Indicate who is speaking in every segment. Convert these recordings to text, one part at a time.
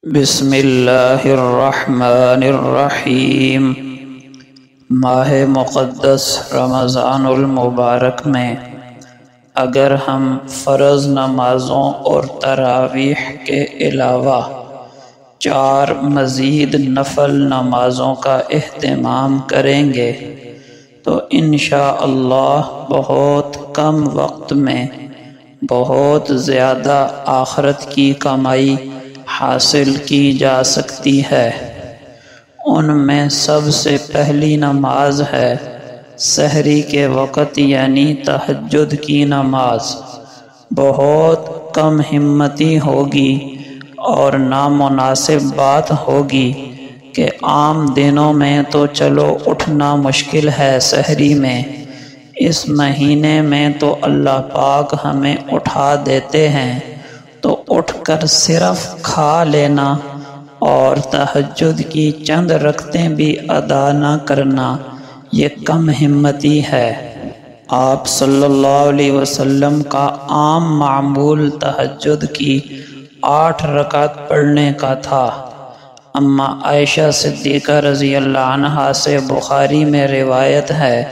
Speaker 1: بسم اللہ الرحمن الرحیم۔ ماہ مقدس رمضان المبارک میں اگر ہم فرض نمازوں اور تراویح کے علاوہ 4 مزید نفل نمازوں کا اہتمام کریں گے تو انشاءاللہ بہت کم وقت میں بہت زیادہ آخرت کی کمائی حاصل کی جا سکتی ہے۔ ان میں سب سے پہلی نماز ہے سحری کے وقت یعنی تہجد کی نماز۔ بہت کم ہمتی ہوگی اور نامناسب بات ہوگی کہ عام دنوں میں تو چلو اٹھنا مشکل ہے سحری میں، اس مہینے میں تو اللہ پاک ہمیں اٹھا دیتے ہیں، تو اٹھ کر صرف کھا لینا اور تہجد کی چند رکعتیں بھی ادا نہ کرنا یہ کم ہمتی ہے۔ آپ صلی اللہ علیہ وسلم کا عام معمول تہجد کی 8 رکعت پڑھنے کا تھا۔ اما عائشہ صدیقہ رضی اللہ عنہا سے بخاری میں روایت ہے،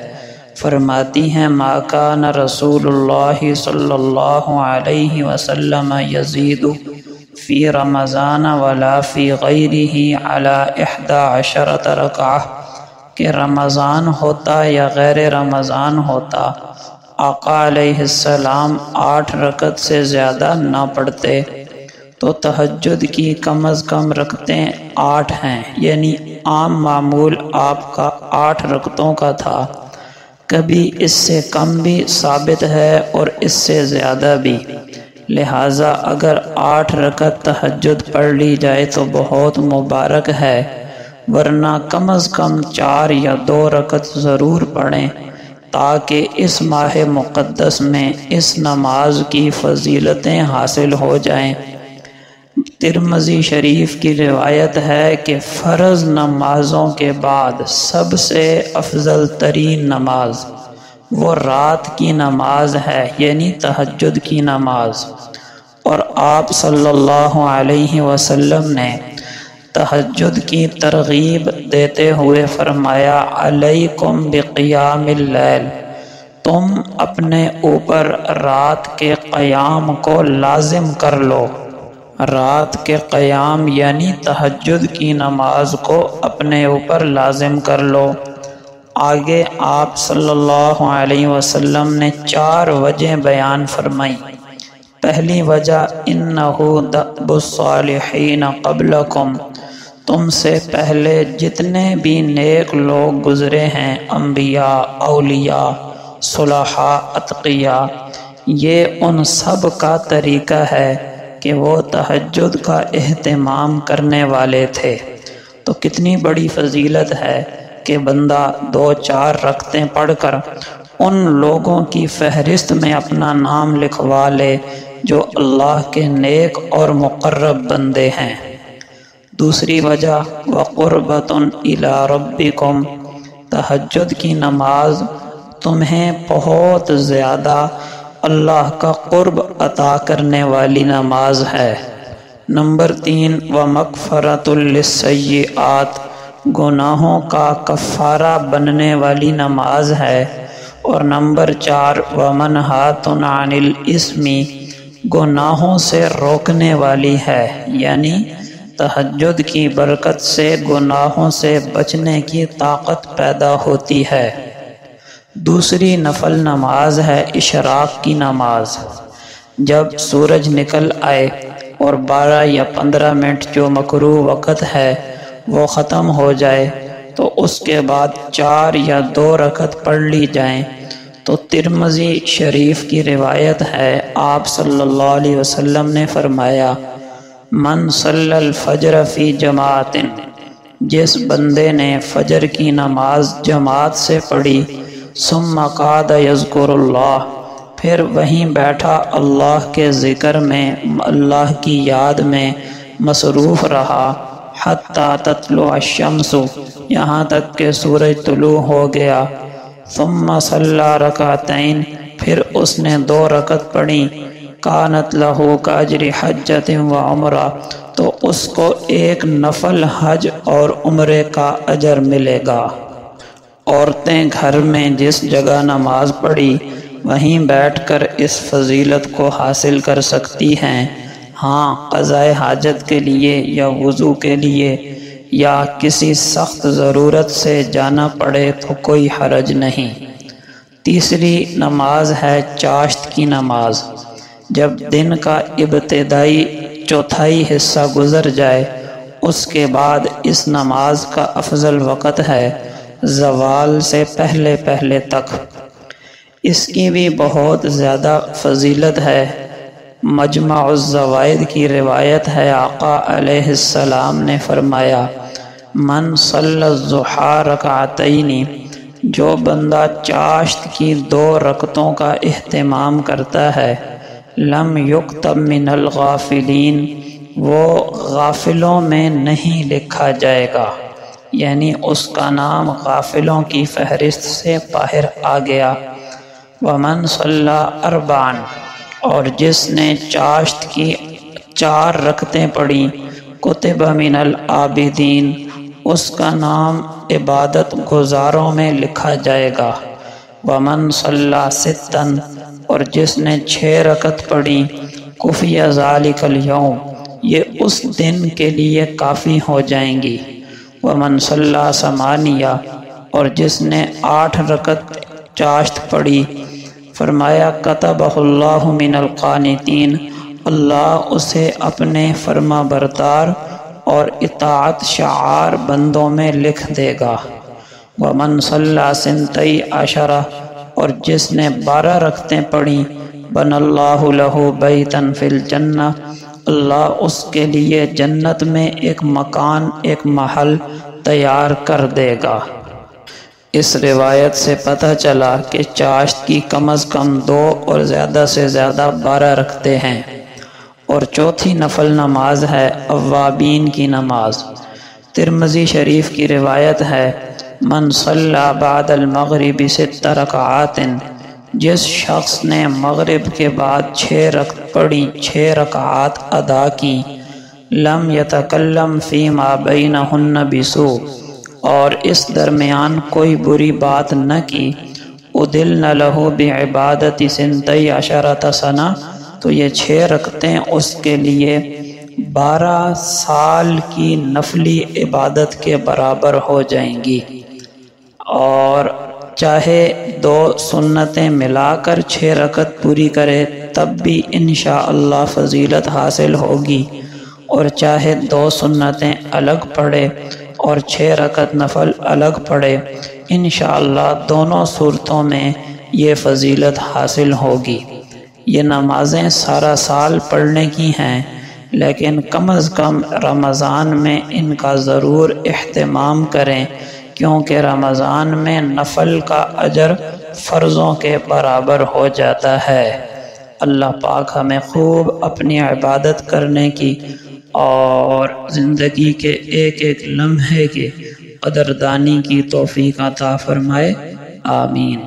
Speaker 1: فرماتی ہیں ما کان رسول اللہ صلی اللہ علیہ وسلم یزید فی رمضان ولا فی غیرہ علی 11 رکعہ، کہ رمضان ہوتا یا غیر رمضان ہوتا آقا علیہ السلام 8 رکعت سے زیادہ نہ پڑھتے، تو تہجد کی کم از کم رکعتیں 8 ہیں، یعنی عام معمول آپ کا 8 رکعتوں کا تھا۔ کبھی اس سے کم بھی ثابت ہے اور اس سے زیادہ بھی، لہٰذا اگر 8 رکعت تہجد پڑھ لی جائے تو بہت مبارک ہے، ورنہ کم از کم 4 یا 2 رکعت ضرور پڑھیں تاکہ اس ماہ مقدس میں اس نماز کی فضیلتیں حاصل ہو جائیں۔ ترمذی شریف کی روایت ہے کہ فرض نمازوں کے بعد سب سے افضل ترین نماز وہ رات کی نماز ہے، یعنی تہجد کی نماز، اور آپ صلی اللہ علیہ وسلم نے تہجد کی ترغیب دیتے ہوئے فرمایا علیکم بقیام اللیل، تم اپنے اوپر رات کے قیام کو لازم کر لو۔ رات کے قیام یعنی تہجد کی نماز کو اپنے اوپر لازم کر لو۔ آگے آپ صلی اللہ علیہ وسلم نے 4 وجہ بیان فرمائی۔ پہلی وجہ انہ دأب الصالحین قبلکم، تم سے پہلے جتنے بھی نیک لوگ گزرے ہیں، انبیاء، اولیاء، صلحاء، اتقیاء، یہ ان سب کا طریقہ ہے کہ وہ تہجد کا اہتمام کرنے والے تھے۔ تو کتنی بڑی فضیلت ہے کہ بندہ 2-4 رکعتیں پڑھ کر ان لوگوں کی فہرست میں اپنا نام لکھوا لے جو اللہ کے نیک اور مقرب بندے ہیں۔ دوسری وجہ وَقُرْبَةٌ إِلَىٰ رَبِّكُمْ، تہجد کی نماز تمہیں بہت زیادہ اللہ کا قرب عطا کرنے والی نماز ہے۔ نمبر 3 وَمَغْفِرَةٌ لِلسَّیِّئَاتِ، گناہوں کا کفارہ بننے والی نماز ہے۔ اور نمبر 4 وَمَنْہَاتٌ عَنِ الْإِثْمِ، گناہوں سے روکنے والی ہے، یعنی تہجد کی برکت سے گناہوں سے بچنے کی طاقت پیدا ہوتی ہے۔ دوسری نفل نماز ہے اشراق کی نماز۔ جب سورج نکل آئے اور 12 یا 15 منٹ جو مکروہ وقت ہے وہ ختم ہو جائے تو اس کے بعد 4 یا 2 رکعت پڑھ لی جائیں۔ تو ترمذی شریف کی روایت ہے، آپ صلی اللہ علیہ وسلم نے فرمایا من صلی الفجر فی جماعت، جس بندے نے فجر کی نماز جماعت سے پڑھی، ثم قعد یذکر اللہ، پھر وہیں بیٹھا اللہ کے ذکر میں، اللہ کی یاد میں مصروف رہا، حتی تطلع الشمس، یہاں تک کہ سورج طلوع ہو گیا، ثم صلی رکعتین، پھر اس نے 2 رکعت پڑھی، کانت لہ کاجر حجۃ و عمرہ، تو اس کو ایک نفل حج اور عمرے کا اجر ملے گا۔ عورتیں گھر میں جس جگہ نماز پڑھی وہیں بیٹھ کر اس فضیلت کو حاصل کر سکتی ہیں۔ ہاں، قضاء حاجت کے لیے یا وضو کے لیے یا کسی سخت ضرورت سے جانا پڑے تو کوئی حرج نہیں۔ تیسری نماز ہے چاشت کی نماز۔ جب دن کا ابتدائی چوتھائی حصہ گزر جائے اس کے بعد اس نماز کا افضل وقت ہے زوال سے پہلے پہلے تک۔ اس کی بھی بہت زیادہ فضیلت ہے۔ مجمع الزوائد کی روایت ہے، آقا علیہ السلام نے فرمایا، من صلی الضحیٰ رکعتین، جو بندہ چاشت کی 2 رکعتوں کا اہتمام کرتا ہے، لم یکتب من الغافلین، وہ غافلوں میں نہیں لکھا جائے گا، یعنی اس کا نام غافلوں کی فہرست سے باہر آ گیا۔ ومن صلی اربعا، اور جس نے چاشت کی 4 رکعتیں پڑھی، کتب من العابدین، اس کا نام عبادت گزاروں میں لکھا جائے گا۔ ومن صلی ستا، اور جس نے 6 رکعت پڑھی، کفی ذالک الیوم، یہ اس دن کے لیے کافی ہو جائیں گی۔ ومن صلی ثمانیہ، اور جس نے 8 رکعت چاشت پڑھی، فرمایا کتبہ اللہ من القانتین، اللہ اسے اپنے فرما بردار اور اطاعت شعار بندوں میں لکھ دے گا۔ ومن صلی سنتی عشرہ، اور جس نے 12 رکعتیں پڑھی، بن اللہ لہ بیتا فی الجنہ، اللہ اس کے لیے جنت میں ایک مکان، ایک محل تیار کر دے گا۔ اس روایت سے پتہ چلا کہ چاشت کی کم از کم 2 اور زیادہ سے زیادہ 12 رکعتیں ہیں۔ اور چوتھی نفل نماز ہے اوابین کی نماز۔ ترمذی شریف کی روایت ہے، من صلی بعد المغرب 6 رکعات، جس شخص نے مغرب کے بعد 6 رکعت پڑھی، 6 رکعات ادا کی، لم یتکلم فیما بینہن بسوء، اور اس درمیان کوئی بری بات نہ کی، ادلن لہ بعبادت 12 سنہ، تو یہ 6 رکعتیں اس کے لیے 12 سال کی نفلی عبادت کے برابر ہو جائیں گی۔ اور چاہے 2 سنتیں ملا کر 6 رکعت پوری کرے تب بھی انشاءاللہ فضیلت حاصل ہوگی، اور چاہے 2 سنتیں الگ پڑھے اور 6 رکعت نفل الگ پڑھے، انشاءاللہ دونوں صورتوں میں یہ فضیلت حاصل ہوگی۔ یہ نمازیں سارا سال پڑھنے کی ہیں، لیکن کم از کم رمضان میں ان کا ضرور اہتمام کریں، کیونکہ رمضان میں نفل کا اجر فرضوں کے برابر ہو جاتا ہے۔ اللہ پاک ہمیں خوب اپنی عبادت کرنے کی اور زندگی کے ایک ایک لمحے کے قدردانی کی توفیق عطا فرمائے، آمین۔